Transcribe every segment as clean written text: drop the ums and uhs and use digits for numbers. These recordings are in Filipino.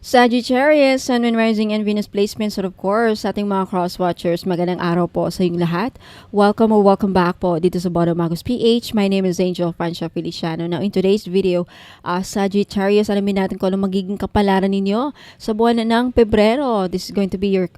Sagittarius, Sun, Moon, Rising, and Venus placements, and of course, sa ating mga cross-watchers, magandang araw po sa inyong lahat. Welcome or welcome back po dito sa Bodo Magos PH. My name is Angel Francia Feliciano. Now, in today's video, Sagittarius, alamin natin kung ano magiging kapalaran ninyo sa buwan ng Pebrero. This is going to be your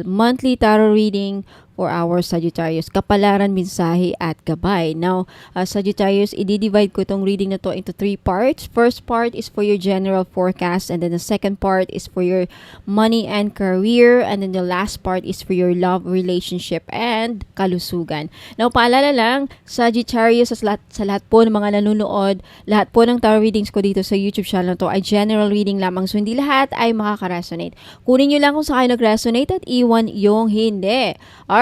monthly tarot reading for our Sagittarius. Kapalaran, mensahe, at gabay. Now, Sagittarius, i-divide ko itong reading na to into 3 parts. First part is for your general forecast, and then the second part is for your money and career, and then the last part is for your love, relationship, and kalusugan. Now, paalala lang, Sagittarius, sa lahat po ng mga nanonood, lahat po ng tarot readings ko dito sa YouTube channel na to ay general reading lamang. So, hindi lahat ay makaka-resonate. Kunin nyo lang kung saan kayo nag-resonate at iwan yung hindi.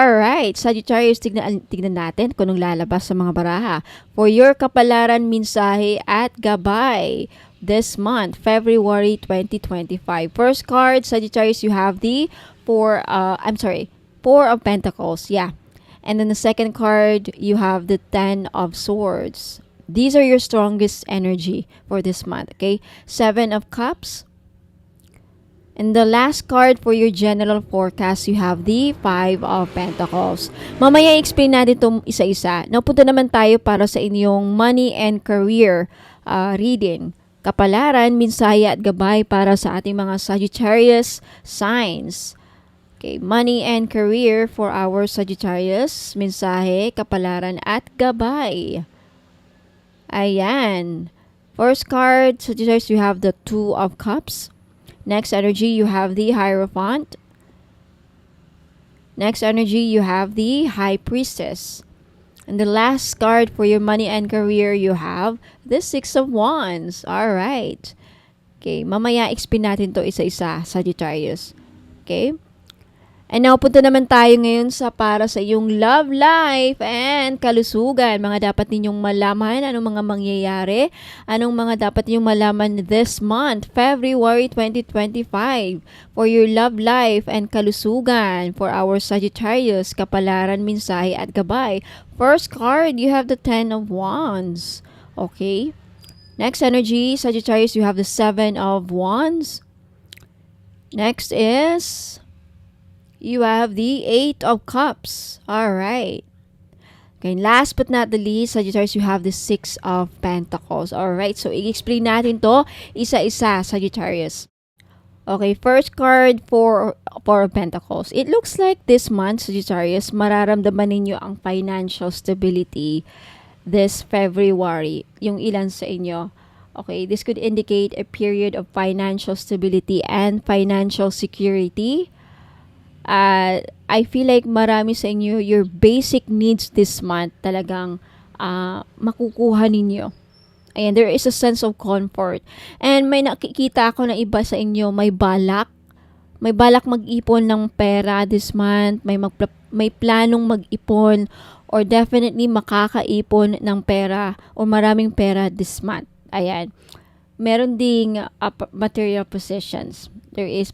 Alright, Sagittarius, tignan natin kung anong lalabas sa mga baraha. For your kapalaran, mensahe, at gabay this month, February 2025. First card, Sagittarius, you have the Four of Pentacles. Yeah. And then the second card, you have the Ten of Swords. These are your strongest energy for this month, okay? Seven of Cups. And the last card for your general forecast, you have the Five of Pentacles. Mamaya i-explain natin itong isa-isa. Napunta naman tayo para sa inyong money and career reading. Kapalaran, mensahe at gabay para sa ating mga Sagittarius signs. Okay, money and career for our Sagittarius, mensahe, kapalaran at gabay. Ayan. First card, Sagittarius, you have the Two of Cups. Next energy, you have the Hierophant. Next energy, you have the High Priestess. And the last card for your money and career, you have the Six of Wands. Alright. Okay, mamaya explain natin to isa-isa, Sagittarius. Okay? And now, punta naman tayo ngayon para sa iyong love life and kalusugan. Mga dapat ninyong malaman, anong mga mangyayari, anong mga dapat ninyong malaman this month, February 2025, for your love life and kalusugan, for our Sagittarius, kapalaran, mensahe, at gabay. First card, you have the Ten of Wands. Okay? Next energy, Sagittarius, you have the Seven of Wands. Next is you have the Eight of Cups. Alright. Okay, last but not the least, Sagittarius, you have the Six of Pentacles. Alright, so i-explain natin to isa-isa, Sagittarius. Okay, first card for Four of Pentacles. It looks like this month, Sagittarius, mararamdaman ninyo ang financial stability this February. Yung ilan sa inyo. Okay, this could indicate a period of financial stability and financial security. I feel like marami sa inyo, your basic needs this month talagang makukuha ninyo. Ayan, there is a sense of comfort. And may nakikita ako na iba sa inyo, may balak mag-ipon ng pera this month, may planong mag-ipon, or definitely makakaipon ng pera o maraming pera this month. Ayan. Meron ding material possessions. There is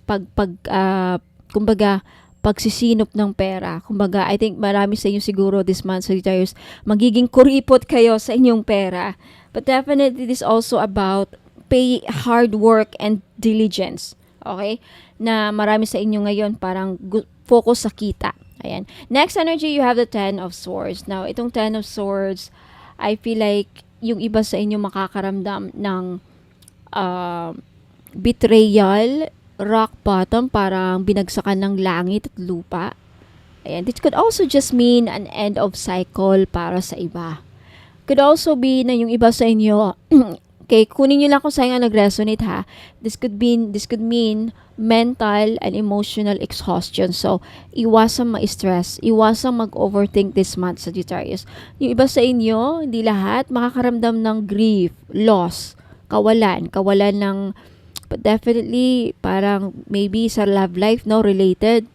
kumbaga, pagsisinop ng pera. Kumbaga, I think marami sa inyo siguro this month, Sagittarius, magiging kuripot kayo sa inyong pera. But definitely, this is also about hard work and diligence. Okay? Na marami sa inyo ngayon parang focus sa kita. Ayan. Next energy, you have the Ten of Swords. Now, itong Ten of Swords, I feel like yung iba sa inyo makakaramdam ng betrayal, rock bottom, parang binagsakan ng langit at lupa. Ayan. This could also just mean an end of cycle para sa iba. Could also be na yung iba sa inyo, okay, kunin nyo lang kung saan nga nag-resonate ha. This could mean mental and emotional exhaustion. So, iwasang ma-stress, iwasang mag-overthink this month, Sagittarius. Yung iba sa inyo, hindi lahat, makakaramdam ng grief, loss, kawalan ng. But definitely, parang maybe sa love life, no, related,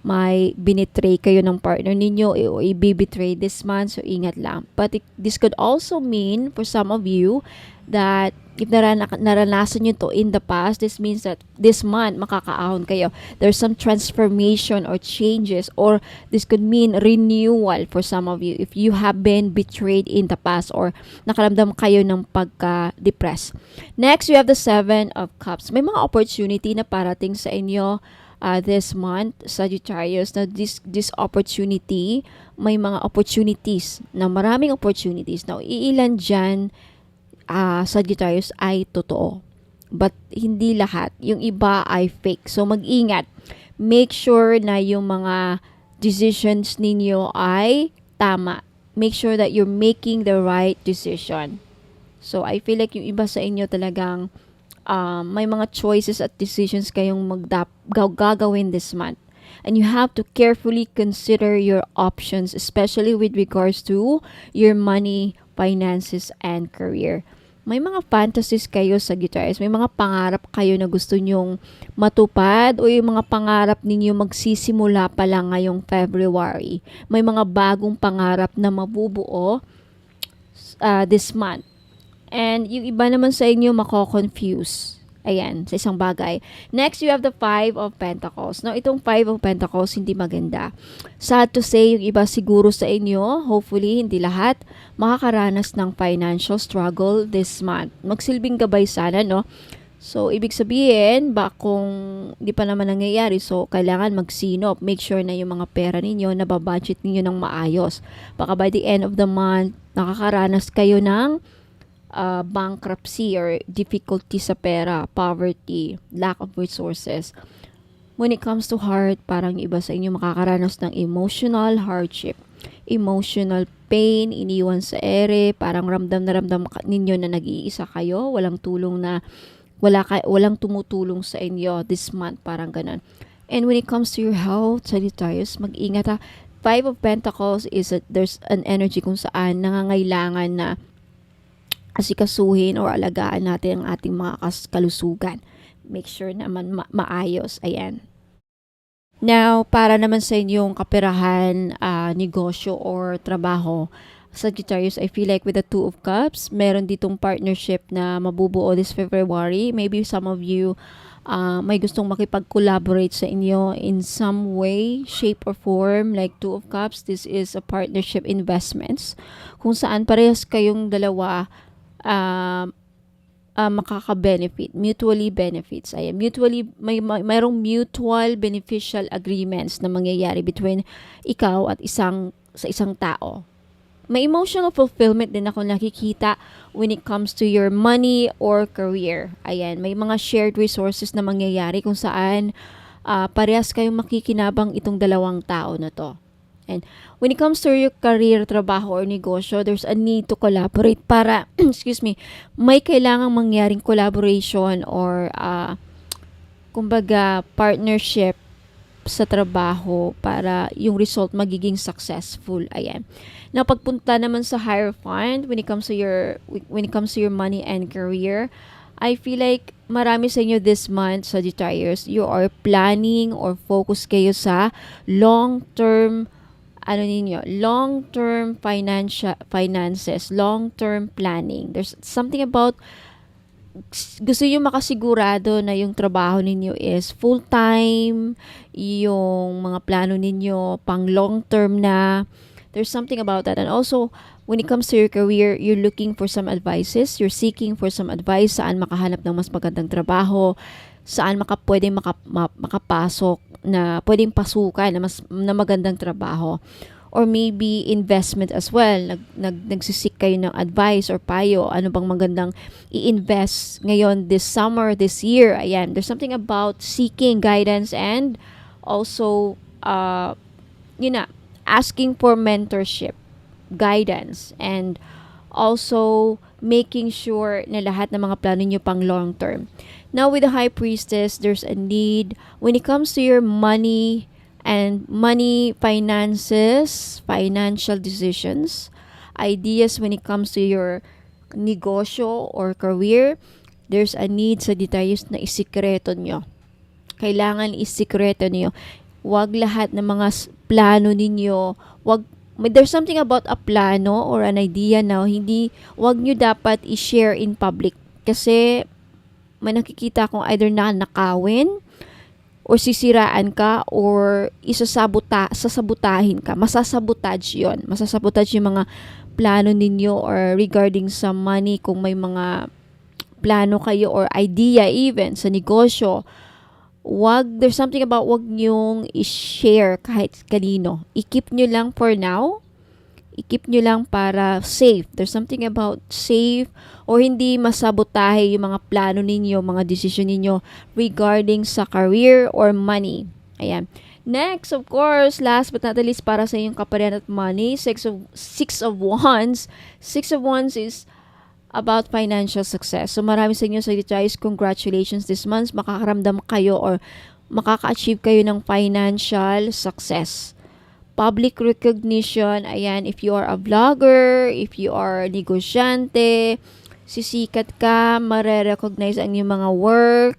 may binitray kayo ng partner ninyo o i-betray this month, so ingat lang. But this could also mean, for some of you, that if naranasan nyo to in the past, this means that this month makakaahon kayo. There's some transformation or changes, or this could mean renewal for some of you if you have been betrayed in the past or nakaramdam kayo ng pagka-depressed. Next, you have the Seven of Cups. May mga opportunity na parating sa inyo this month, Sagittarius. Na this opportunity, may mga opportunities, na maraming opportunities. Now, iilan dyan, Sagittarius, ay totoo. But hindi lahat. Yung iba ay fake. So, mag-ingat. Make sure na yung mga decisions ninyo ay tama. Make sure that you're making the right decision. So, I feel like yung iba sa inyo talagang may mga choices at decisions kayong gagawin this month. And you have to carefully consider your options, especially with regards to your money, finances, and career. May mga fantasies kayo, Sagittarius. May mga pangarap kayo na gusto nyong matupad, o yung mga pangarap ninyo magsisimula pa lang ngayong February. May mga bagong pangarap na mabubuo this month. And yung iba naman sa inyo mako-confuse. Ayan, sa isang bagay. Next, you have the Five of Pentacles. Now, itong Five of Pentacles, hindi maganda. Sad to say, yung iba siguro sa inyo, hopefully, hindi lahat, makakaranas ng financial struggle this month. Magsilbing gabay sana, no? So, ibig sabihin, kung di pa naman nangyayari, so, kailangan magsinop. Make sure na yung mga pera ninyo, nababudget ninyo ng maayos. Baka by the end of the month, nakakaranas kayo ng bankruptcy or difficulty sa pera, poverty, lack of resources. When it comes to heart, parang iba sa inyo makakaranas ng emotional hardship, emotional pain, iniwan sa ere, parang ramdam na ramdam ninyo na nag-iisa kayo, walang tumutulong sa inyo this month, parang ganun. And when it comes to your health, Sagittarius, mag-ingat ha. Five of Pentacles is there's an energy kung saan nangangailangan na asikasuhin or alagaan natin ang ating mga kalusugan. Make sure naman maayos. Ayan. Now, para naman sa inyong kaperahan, negosyo or trabaho, Sagittarius, I feel like with the Two of Cups, meron ditong partnership na mabubuo this February. Maybe some of you may gustong makipag-collaborate sa inyo in some way, shape, or form. Like Two of Cups, this is a partnership investments kung saan parehas kayong dalawa makaka-benefit, mutually benefits. Ayan, mayroong mutual beneficial agreements na mangyayari between ikaw at isang tao. May emotional fulfillment din ako nakikita when it comes to your money or career. Ayan, may mga shared resources na mangyayari kung saan parehas kayong makikinabang itong dalawang tao na to. And when it comes to your career, trabaho, or negosyo, there's a need to collaborate para, may kailangang mangyaring collaboration or, kumbaga, partnership sa trabaho para yung result magiging successful. Ayan. Now, pagpunta naman sa Hierophant, when it comes to your money and career, I feel like marami sa inyo this month, Sagittarius, you are planning or focus kayo sa long-term finances, long-term planning. There's something about gusto nyo makasigurado na yung trabaho ninyo is full-time, yung mga plano ninyo pang long-term na. There's something about that. And also, when it comes to your career, you're looking for some advices. You're seeking for some advice saan makahanap ng mas magandang trabaho, saan pwedeng makapasok na pwedeng pasukan na magandang trabaho. Or maybe investment as well. Nagsisik kayo ng advice or payo. Ano bang magandang i-invest ngayon this summer, this year. Ayan. There's something about seeking guidance and also, asking for mentorship, guidance, and also making sure na lahat ng mga plano nyo pang long term. Now, with the High Priestess, there's a need when it comes to your money, finances, financial decisions, ideas when it comes to your negosyo or career, there's a need sa Sagittarius na isikreto nyo. Kailangan isikreto nyo. Huwag lahat ng mga plano ninyo, huwag there's something about a plano or an idea na wag nyo dapat i-share in public. Kasi may nakikita kong either nakawin or sisiraan ka or sasabotahin ka. Masasabotage yon. Masasabotage yung mga plano ninyo or regarding sa money kung may mga plano kayo or idea even sa negosyo. There's something about wag nyong i-share kahit kanino. I-keep nyo lang for now. I-keep nyo lang para safe. There's something about safe or hindi masabotahe yung mga plano ninyo, mga decision ninyo regarding sa career or money. Ayan. Next, of course, last but not the least para sa inyong kaparian at money, Six of Wands. Six of Wands is about financial success. So marami sa inyo Sagittarius, congratulations this month. Makakaramdam kayo or makaka-achieve kayo ng financial success. Public recognition, ayan, if you are a vlogger, if you are negosyante, sisikat ka, mare-recognize ang iyong mga work,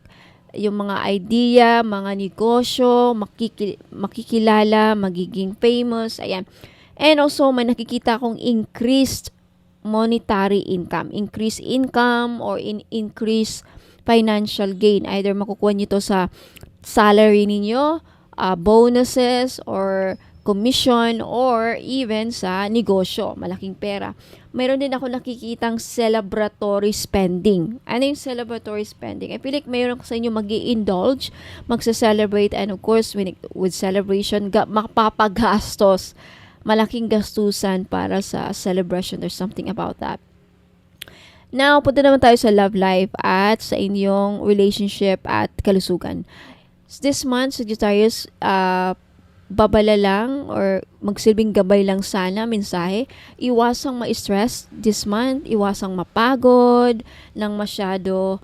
yung mga idea, mga negosyo, makikilala, magiging famous, ayan. And also, may nakikita kong increased monetary income, increased income or increased financial gain. Either makukuha nyo to sa salary ninyo, bonuses, or commission, or even sa negosyo, malaking pera. Mayroon din ako nakikitang celebratory spending. Ano yung celebratory spending? I feel like mayroon sa inyo mag-i-indulge, magsa-celebrate, and of course, with celebration, mapapagastos. Malaking gastusan para sa celebration. There's something about that. Now, punta naman tayo sa love life at sa inyong relationship at kalusugan. This month, Sagittarius, babala lang or magsilbing gabay lang sana, mensahe. Iwasang ma-stress this month, iwasang mapagod ng masyado,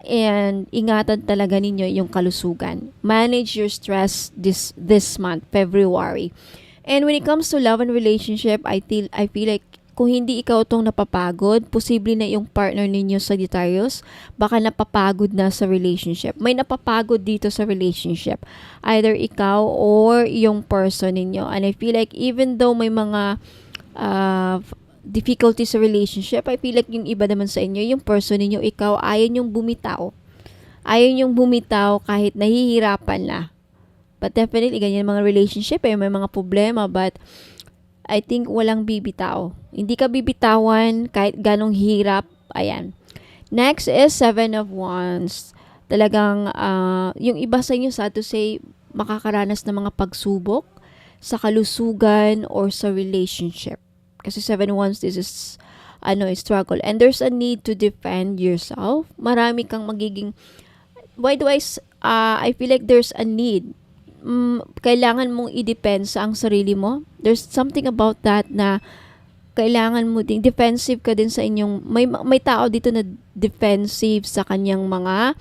and ingatan talaga ninyo yung kalusugan. Manage your stress this month, February. And when it comes to love and relationship, I feel like kung hindi ikaw itong napapagod, posible na yung partner ninyo Sagittarius, baka napapagod na sa relationship. May napapagod dito sa relationship. Either ikaw or yung person ninyo. And I feel like even though may mga difficulties sa relationship, I feel like yung iba naman sa inyo, yung person ninyo, ikaw, ayaw nyong bumitaw. Ayaw nyong bumitaw kahit nahihirapan na. But definitely, ganyan mga relationship, may mga problema, but I think walang bibitaw. Hindi ka bibitawan kahit ganong hirap. Ayan. Next is Seven of Wands. Talagang, yung iba sa inyo, sad to say, makakaranas ng mga pagsubok sa kalusugan or sa relationship. Kasi Seven of Wands, this is, struggle. And there's a need to defend yourself. Marami kang magiging, I feel like there's a need. Kailangan mong i-depensa ang sarili mo. There's something about that na kailangan mo din, defensive ka din sa inyong, may tao dito na defensive sa kanyang mga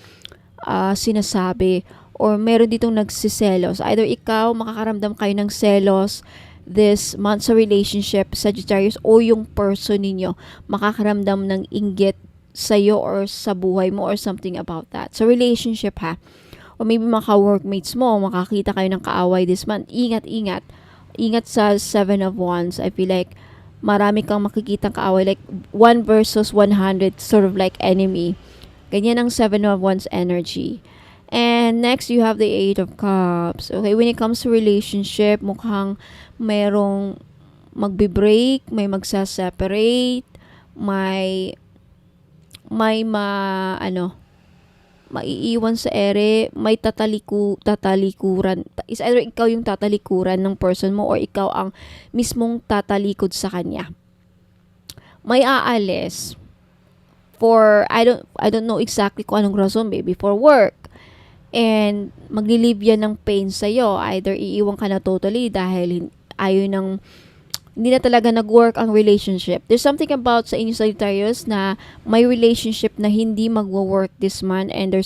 sinasabi, or meron ditong nagsiselos. Either ikaw, makakaramdam kayo ng selos this month sa relationship, Sagittarius, o yung person ninyo, makakaramdam ng inggit sa'yo or sa buhay mo or something about that. So, relationship ha. O maybe mga ka-workmates mo, makakita kayo ng kaaway this month. Ingat. Ingat sa Seven of Wands. I feel like marami kang makikitang kaaway. Like 1 versus 100, sort of like enemy. Ganyan ang Seven of Wands energy. And next, you have the Eight of Cups. Okay, when it comes to relationship, mukhang merong magbe-break, may magsa-separate, may maiiwan sa ere, may tatalikuran. Is either ikaw yung tatalikuran ng person mo or ikaw ang mismong tatalikod sa kanya. May aalis for, I don't know exactly kung anong rason, maybe for work. And maglilive yan ng pain sa'yo. Either iiwan ka na totally dahil hindi na talaga nag-work ang relationship. There's something about sa inyo Sagittarius na may relationship na hindi magwo-work this month, and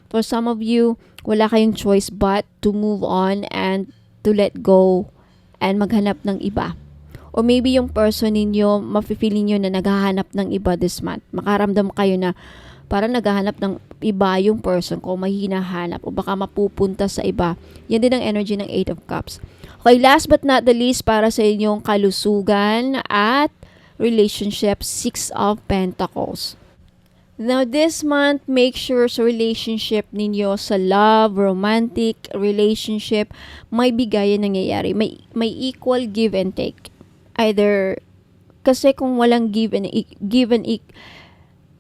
for some of you, wala kayong choice but to move on and to let go and maghanap ng iba. Or maybe yung person ninyo, mafe-feel niyo na naghahanap ng iba this month. Makaramdam kayo na para naghahanap ng iba yung person ko, may hinahanap o baka mapupunta sa iba. Yan din ang energy ng Eight of Cups. Okay, last but not the least, para sa inyong kalusugan at relationship, Six of Pentacles. Now, this month, make sure sa relationship ninyo, sa love, romantic relationship, may bigayan nangyayari. May equal give and take. Either, kasi kung walang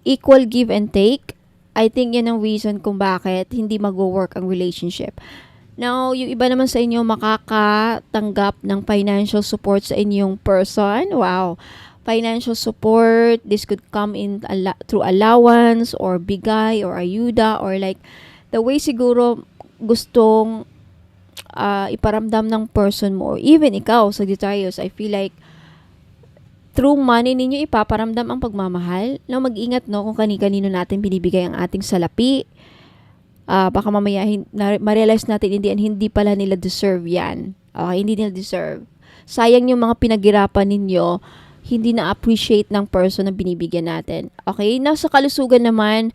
equal give and take, I think yan ang reason kung bakit hindi mag-work ang relationship. Now, yung iba naman sa inyo makakatanggap ng financial support sa inyong person. Wow! Financial support, this could come in through allowance or bigay or ayuda or like the way siguro gustong iparamdam ng person mo or even ikaw, Sagittarius, I feel like through money ninyo ipaparamdam ang pagmamahal. Now, mag-ingat no kung kani-kanino natin binibigay ang ating salapi. Baka mamaya ma-realize natin hindi pala nila deserve yan. Okay, hindi nila deserve. Sayang yung mga pinaghirapan ninyo, hindi na-appreciate ng person na binibigyan natin. Okay? Now, sa kalusugan naman,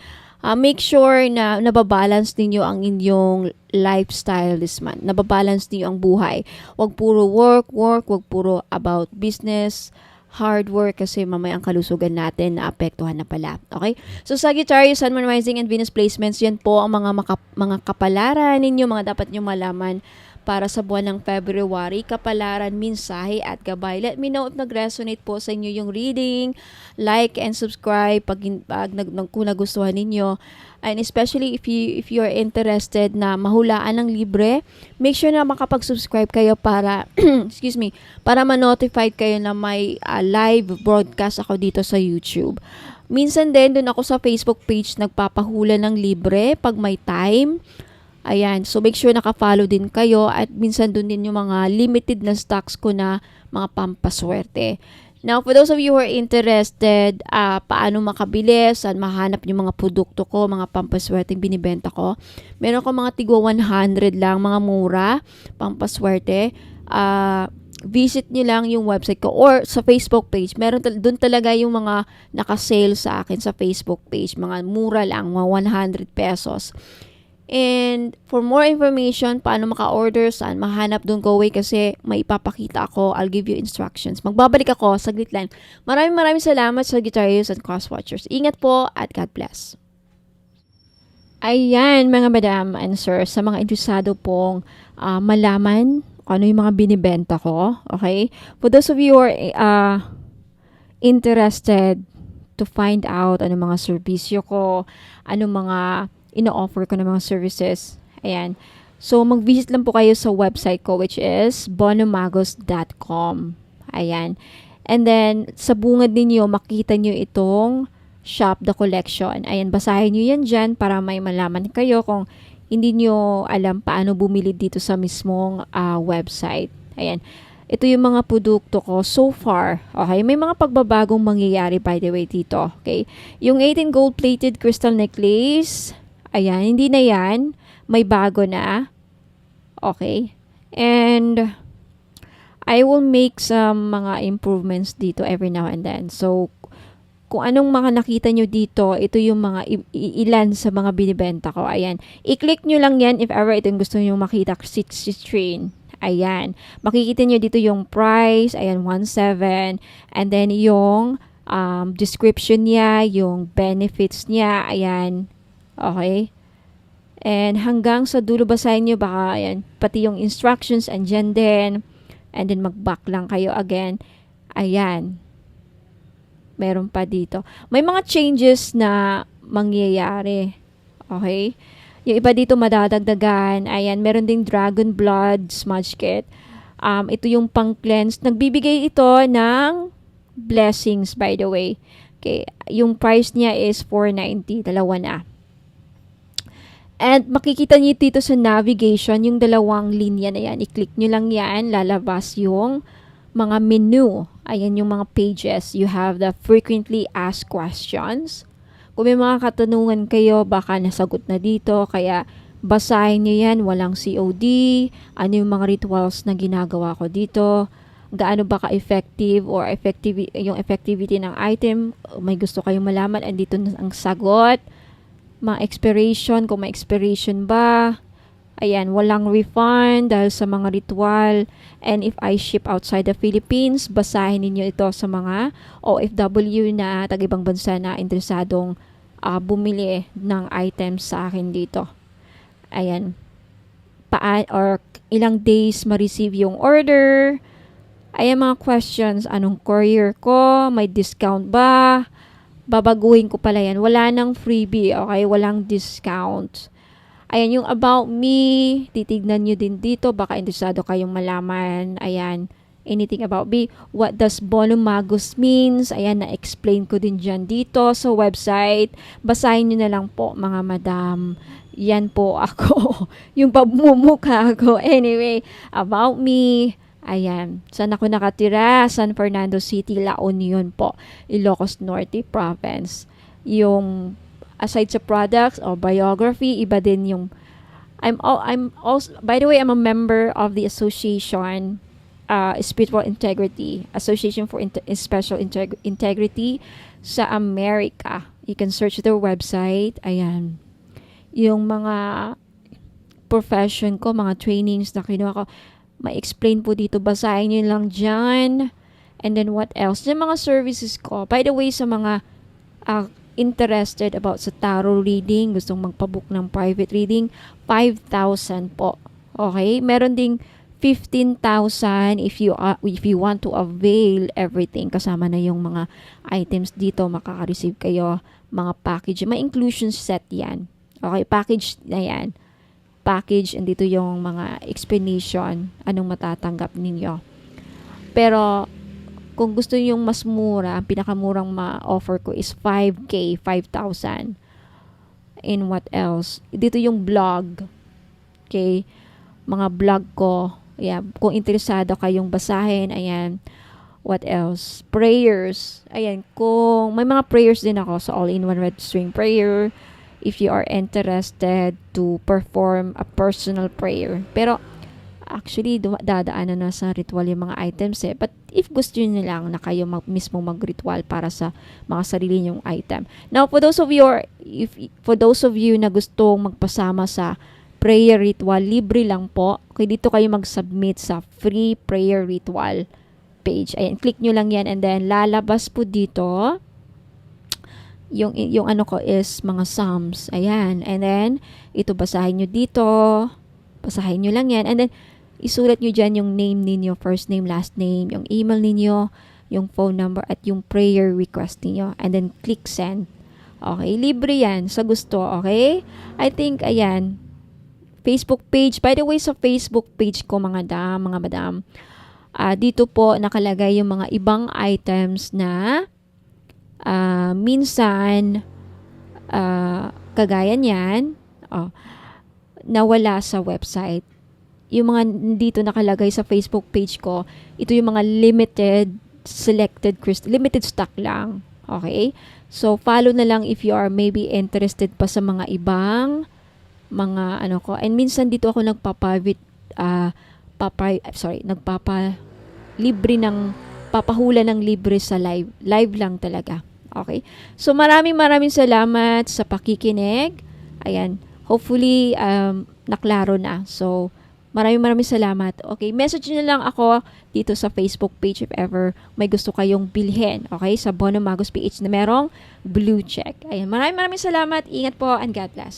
make sure na nababalance ninyo ang inyong lifestyle this month. Nababalance ninyo ang buhay. Huwag puro work, huwag puro about business, hard work, kasi mamaya ang kalusugan natin naapektuhan na pala. Okay? So, Sagittarius, Sun, Moon, Rising, and Venus placements, yan po ang mga kapalaran ninyo, mga dapat nyo malaman para sa buwan ng February, kapalaran, mensahe at gabay. Let me know if nag-resonate po sa inyo yung reading. Like and subscribe kung nagustuhan ninyo. And especially if you are interested na mahulaan ng libre, make sure na makapag-subscribe kayo para excuse me, para ma-notified kayo na may live broadcast ako dito sa YouTube. Minsan din doon ako sa Facebook page nagpapahula ng libre pag may time. Ayan, so make sure naka-follow din kayo at minsan dun din yung mga limited na stocks ko na mga pampaswerte. Now, for those of you who are interested, paano makabili, saan mahanap yung mga produkto ko, mga pampaswerte binibenta ko. Meron ko mga tigwa 100 lang, mga mura, pampaswerte. Visit nyo lang yung website ko or sa Facebook page. Meron dun talaga yung mga naka-sale sa akin sa Facebook page. Mga mura lang, mga 100 pesos. And for more information, paano maka-order, saan mahanap, doon go away kasi may ipapakita ako. I'll give you instructions. Magbabalik ako, saglit lang. Maraming salamat sa Sagittarius and Crosswatchers. Ingat po at God bless. Ayan mga madam and sir, sa mga interesado pong malaman ano yung mga binibenta ko, okay? For those of you who are interested to find out ano mga serbisyo ko, ano mga ino-offer ko ng mga services. Ayan. So, mag-visit lang po kayo sa website ko which is bonomagos.com. Ayan. And then, sa bungad ninyo, makita nyo itong Shop the Collection. Ayan, basahin nyo yan dyan para may malaman kayo kung hindi nyo alam paano bumili dito sa mismong website. Ayan. Ito yung mga produkto ko so far. Okay, may mga pagbabagong mangyayari by the way dito. Okay. Yung 18 gold-plated crystal necklace, ayan, hindi na yan. May bago na. Okay. And I will make some mga improvements dito every now and then. So, kung anong mga nakita nyo dito, ito yung mga ilan sa mga binibenta ko. Ayan. I-click nyo lang yan if ever ito yung gusto nyo makita. Train. Ayan. Makikita nyo dito yung price. Ayan, 1.7. And then yung description niya, yung benefits niya. Ayan. Okay. And hanggang sa dulo basahin nyo, baka ayan, pati yung instructions andyan din. And then mag-back lang kayo again. Ayan. Meron pa dito. May mga changes na mangyayari. Okay. Yung iba dito madadagdagan. Ayan, meron ding Dragon Blood Smudge Kit. Ito yung pang-cleanse. Nagbibigay ito ng blessings by the way. Okay. Yung price niya is $4.90. Dalawa na. And makikita niyo dito sa navigation, yung dalawang linya na yan. I-click nyo lang yan. Lalabas yung mga menu. Ayan yung mga pages. You have the frequently asked questions. Kung may mga katanungan kayo, baka nasagot na dito. Kaya basahin nyo yan. Walang COD. Ano yung mga rituals na ginagawa ko dito. Gaano ba ka-effective or yung effectivity ng item. May gusto kayong malaman. Andito na ang sagot. mga expiration, kung may expiration ba. Ayan, walang refund dahil sa mga ritual. And if I ship outside the Philippines, basahin ninyo ito sa mga OFW na tag-ibang bansa na interesadong bumili ng items sa akin dito. Ayan, or ilang days ma-receive yung order. Ayan mga questions, anong courier ko, may discount ba? Babaguhin ko pala yan. Wala nang freebie, okay? Walang discount. Ayan, yung about me, titignan nyo din dito. Baka interesado kayong malaman. Ayan, anything about me. What does Bono Magus means? Ayan, na-explain ko din dyan dito sa website. Basahin nyo na lang po, mga madam. Yan po ako. Yung pagmumukha ko. Anyway, about me. Ayan, saan ako nakatira? San Fernando City, La Union po. Ilocos Norte Province. Yung aside sa products or biography, iba din yung I'm also, by the way, I'm a member of the association Spiritual Integrity Association for Special Integrity sa America. You can search their website. Ayan, yung mga profession ko, mga trainings na kinuha ko, ma-explain po dito, basahin nyo lang dyan. And then what else? Yung mga services ko, by the way, sa mga interested about sa tarot reading, gustong magpabook ng private reading, 5,000 po. Okay? Meron ding 15,000 if you want to avail everything. Kasama na yung mga items dito, makaka-receive kayo mga package. May inclusion set yan. Okay, package na yan. Package, and dito yung mga explanation, anong matatanggap ninyo. Pero kung gusto yung mas mura, ang pinakamurang ma-offer ko is 5K, 5,000. And what else? Dito yung blog. Okay? Mga blog ko. Yeah, kung interesado kayong basahin, ayan. What else? Prayers. Ayan, kung may mga prayers din ako sa All-in-One Red String Prayer, if you are interested to perform a personal prayer. Pero actually, dadaanan na sa ritual yung mga items eh. But if gusto nyo lang na kayo mismo mag-ritual para sa mga sarili nyong item. Now, for those of you na gustong magpasama sa prayer ritual, libre lang po. Okay, dito kayo mag-submit sa free prayer ritual page. Ayan, click nyo lang yan, and then lalabas po dito yung ano ko is mga psalms. Ayan, and then ito, basahin nyo dito. Basahin nyo lang yan, and then isulat nyo dyan yung name ninyo, first name, last name, yung email ninyo, yung phone number, at yung prayer request ninyo. And then, click send. Okay, libre yan sa gusto, okay? I think, ayan, Facebook page. By the way, sa Facebook page ko, mga madam, dito po nakalagay yung mga ibang items na minsan, kagaya niyan, nawala sa website. Yung mga dito nakalagay sa Facebook page ko, ito yung mga limited stock lang. Okay? So, follow na lang if you are maybe interested pa sa mga ibang mga ano ko. And minsan dito ako papahula ng libre sa live. Live lang talaga. Okay? So, maraming salamat sa pakikinig. Ayan. Hopefully, naklaro na. So, maraming salamat. Okay, message nyo lang ako dito sa Facebook page if ever may gusto kayong bilhin. Okay, sa Bono Magus PH na merong blue check. Ayan, maraming salamat. Ingat po and God bless.